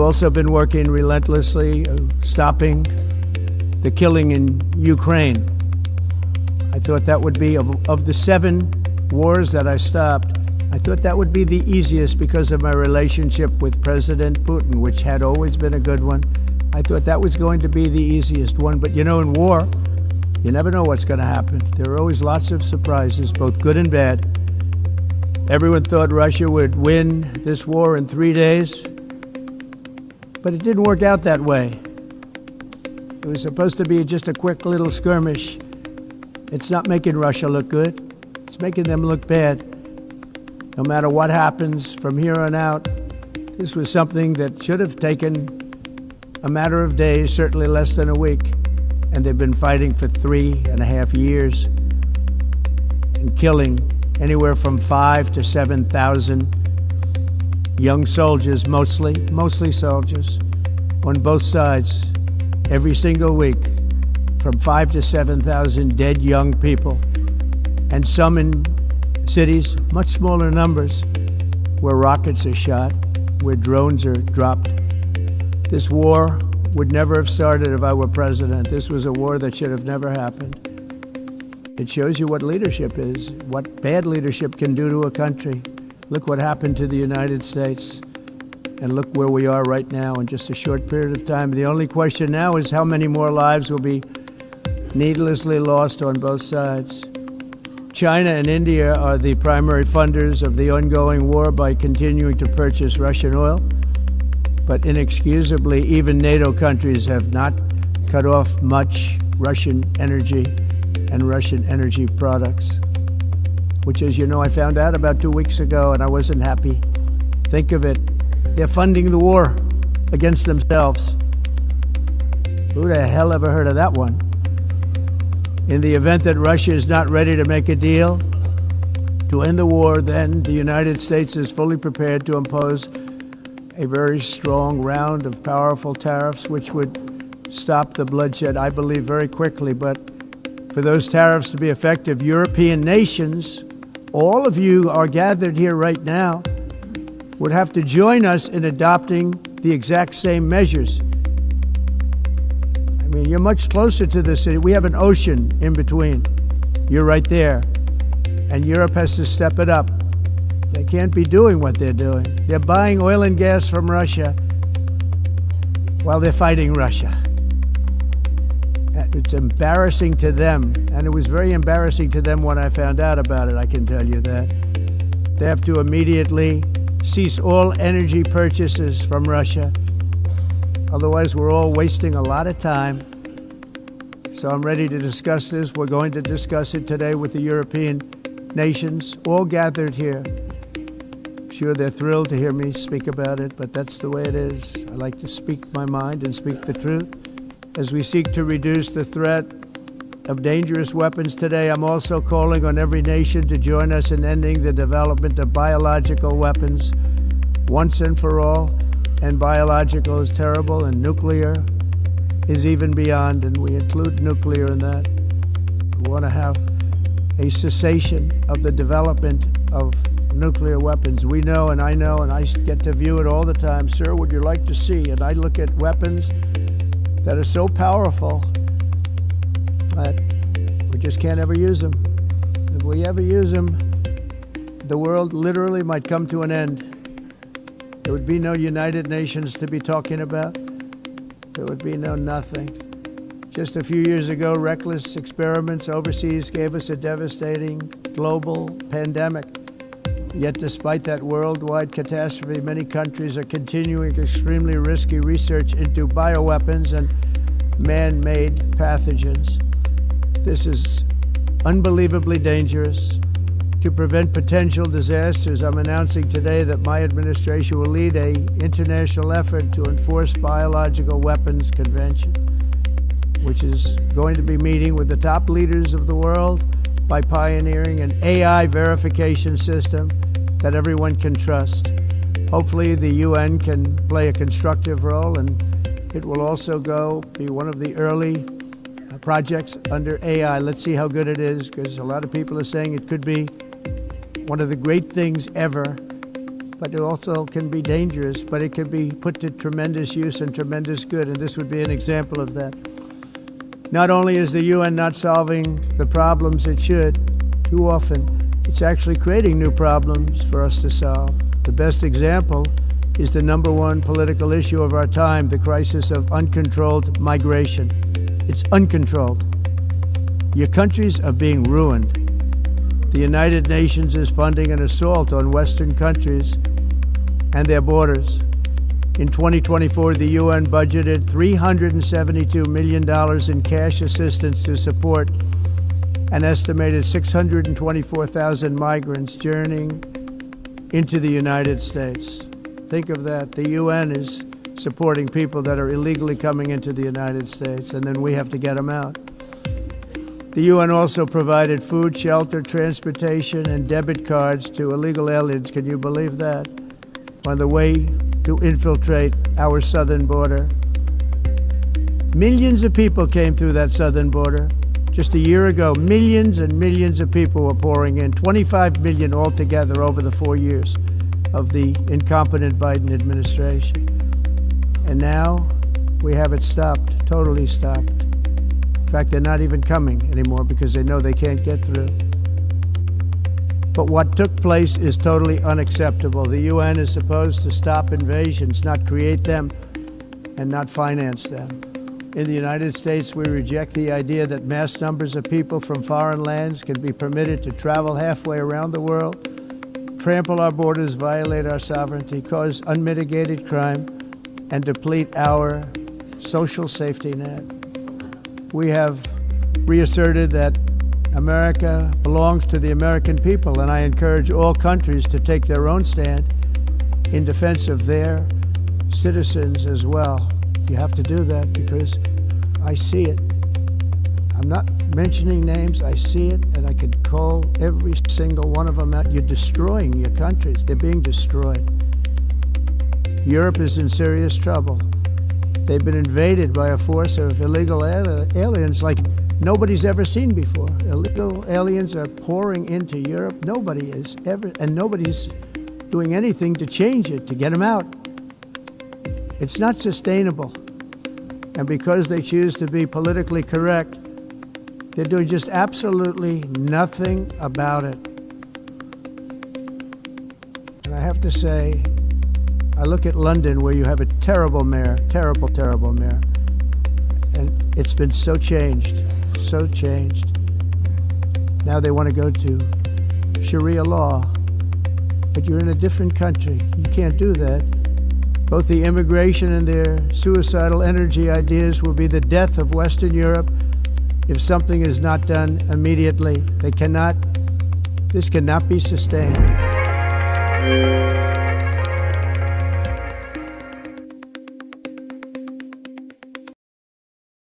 also been working relentlessly, stopping the killing in Ukraine. I thought that would be, of the 7 wars that I stopped, I thought that would be the easiest because of my relationship with President Putin, which had always been a good one. I thought that was going to be the easiest one. But you know, in war, you never know what's going to happen. There are always lots of surprises, both good and bad. Everyone thought Russia would win this war in 3 days, but it didn't work out that way. It was supposed to be just a quick little skirmish. It's not making Russia look good. It's making them look bad. No matter what happens from here on out, this was something that should have taken a matter of days, certainly less than a week. And they've been fighting for 3.5 years and killing anywhere from 5,000 to 7,000 young soldiers, mostly soldiers, on both sides, every single week, from 5,000 to 7,000 dead young people, and some in cities, much smaller numbers, where rockets are shot, where drones are dropped. This war would never have started if I were president. This was a war that should have never happened. It shows you what leadership is, what bad leadership can do to a country. Look what happened to the United States, and look where we are right now in just a short period of time. The only question now is how many more lives will be needlessly lost on both sides. China and India are the primary funders of the ongoing war by continuing to purchase Russian oil. But inexcusably, even NATO countries have not cut off much Russian energy and Russian energy products, which, as you know, I found out about 2 weeks ago, and I wasn't happy. Think of it. They're funding the war against themselves. Who the hell ever heard of that one? In the event that Russia is not ready to make a deal to end the war, then the United States is fully prepared to impose a very strong round of powerful tariffs, which would stop the bloodshed, I believe, very quickly. But for those tariffs to be effective, European nations, all of you are gathered here right now, would have to join us in adopting the exact same measures. I mean, you're much closer to the city. We have an ocean in between. You're right there. And Europe has to step it up. They can't be doing what they're doing. They're buying oil and gas from Russia while they're fighting Russia. It's embarrassing to them, and it was very embarrassing to them when I found out about it, I can tell you that. They have to immediately cease all energy purchases from Russia. Otherwise, we're all wasting a lot of time. So I'm ready to discuss this. We're going to discuss it today with the European nations, all gathered here. I'm sure they're thrilled to hear me speak about it, but that's the way it is. I like to speak my mind and speak the truth. As we seek to reduce the threat of dangerous weapons today, I'm also calling on every nation to join us in ending the development of biological weapons once and for all. And biological is terrible, and nuclear is even beyond, and we include nuclear in that. We want to have a cessation of the development of nuclear weapons. We know, and I get to view it all the time. Sir, would you like to see? And I look at weapons that are so powerful that we just can't ever use them. If we ever use them, the world literally might come to an end. There would be no United Nations to be talking about. There would be no nothing. Just a few years ago, reckless experiments overseas gave us a devastating global pandemic. Yet despite that worldwide catastrophe, many countries are continuing extremely risky research into bioweapons and man-made pathogens. This is unbelievably dangerous. To prevent potential disasters, I'm announcing today that my administration will lead an international effort to enforce biological weapons convention, which is going to be meeting with the top leaders of the world by pioneering an AI verification system that everyone can trust. Hopefully the UN can play a constructive role, and it will also be one of the early projects under AI. Let's see how good it is, because a lot of people are saying it could be one of the great things ever but it also can be dangerous, but it can be put to tremendous use and tremendous good, and this would be an example of that. Not only is the UN not solving the problems it should, too often, it's actually creating new problems for us to solve. The best example is the number one political issue of our time, the crisis of uncontrolled migration. It's uncontrolled. Your countries are being ruined. The United Nations is funding an assault on Western countries and their borders. In 2024, the UN budgeted $372 million in cash assistance to support an estimated 624,000 migrants journeying into the United States. Think of that. The UN is supporting people that are illegally coming into the United States, and then we have to get them out. The UN also provided food, shelter, transportation, and debit cards to illegal aliens. Can you believe that? On the way to infiltrate our southern border. Millions of people came through that southern border. Just a year ago, millions and millions of people were pouring in, 25 million altogether over the 4 years of the incompetent Biden administration. And now we have it stopped, totally stopped. In fact, they're not even coming anymore because they know they can't get through. But what took place is totally unacceptable. The UN is supposed to stop invasions, not create them and not finance them. In the United States, we reject the idea that mass numbers of people from foreign lands can be permitted to travel halfway around the world, trample our borders, violate our sovereignty, cause unmitigated crime, and deplete our social safety net. We have reasserted that America belongs to the American people, and I encourage all countries to take their own stand in defense of their citizens as well. You have to do that because I see it. I'm not mentioning names. I see it, and I could call every single one of them out. You're destroying your countries. They're being destroyed. Europe is in serious trouble. They've been invaded by a force of illegal aliens like nobody's ever seen before. Illegal aliens are pouring into Europe. Nobody is ever, and nobody's doing anything to change it, to get them out. It's not sustainable. And because they choose to be politically correct, they're doing just absolutely nothing about it. And I have to say, I look at London where you have a terrible mayor, terrible, terrible mayor. And it's been so changed, so changed. Now they want to go to Sharia law, but you're in a different country. You can't do that. Both the immigration and their suicidal energy ideas will be the death of Western Europe if something is not done immediately. This cannot be sustained.